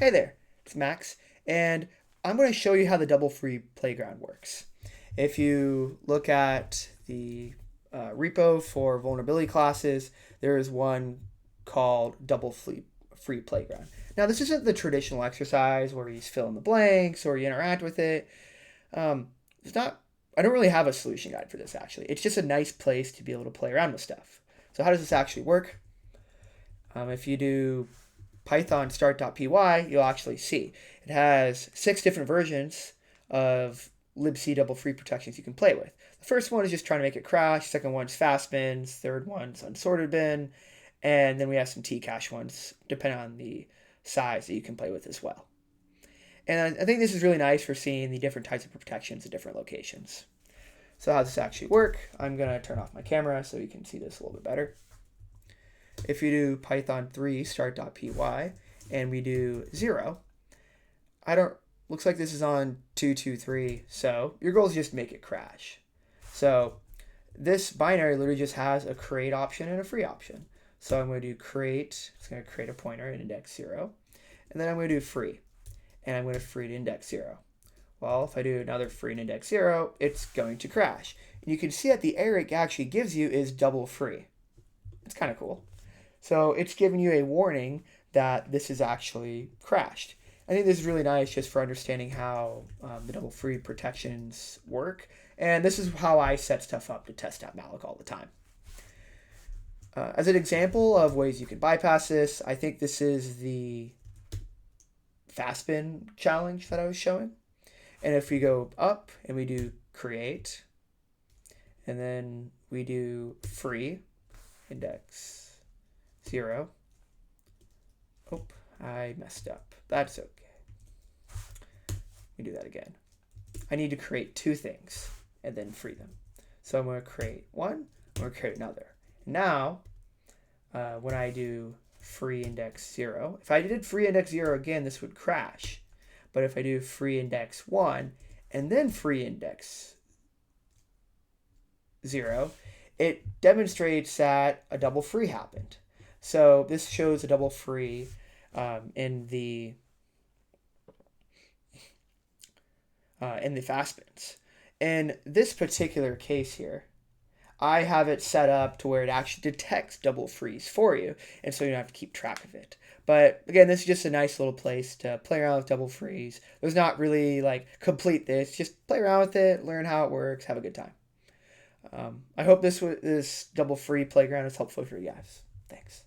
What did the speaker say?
Hey there, it's Max, and I'm going to show you how the double free playground works. If you look at the repo for vulnerability classes, there is one called free playground. Now, this isn't the traditional exercise where you fill in the blanks or you interact with it. It's not. I don't really have a solution guide for this actually. It's just a nice place to be able to play around with stuff. So how does this actually work? If you do Python start.py, you'll actually see it has 6 different versions of libc double free protections you can play with. The first one is just trying to make it crash. Second one's fast bins. Third one's unsorted bin. And then we have some Tcache ones, depending on the size that you can play with as well. And I think this is really nice for seeing the different types of protections at different locations. So how does this actually work? I'm going to turn off my camera so you can see this a little bit better. If you do Python 3 start.py and we do 0, looks like this is on 223, so your goal is just make it crash. So this binary literally just has a create option and a free option. So I'm going to do create, it's going to create a pointer in index 0, and then I'm going to do free, and I'm going to free to index 0. Well, if I do another free in index 0, it's going to crash. And you can see that the error it actually gives you is double free. It's kind of cool. So it's giving you a warning that this is actually crashed. I think this is really nice just for understanding how the double free protections work. And this is how I set stuff up to test out malloc all the time. As an example of ways you can bypass this, I think this is the fastbin challenge that I was showing. And if we go up and we do create, and then we do free index 0. Oh, I messed up. That's okay. Let me do that again. I need to create 2 things and then free them. So I'm going to create one, I'm going to create another. Now, when I do free index 0, if I did free index 0 again, this would crash. But if I do free index 1 and then free index 0, it demonstrates that a double free happened. So this shows a double free in the fast bins. In this particular case here, I have it set up to where it actually detects double frees for you, and so you don't have to keep track of it. But again, this is just a nice little place to play around with double frees. There's not really like complete this, just play around with it, learn how it works, have a good time. I hope this double free playground is helpful for you guys. Thanks.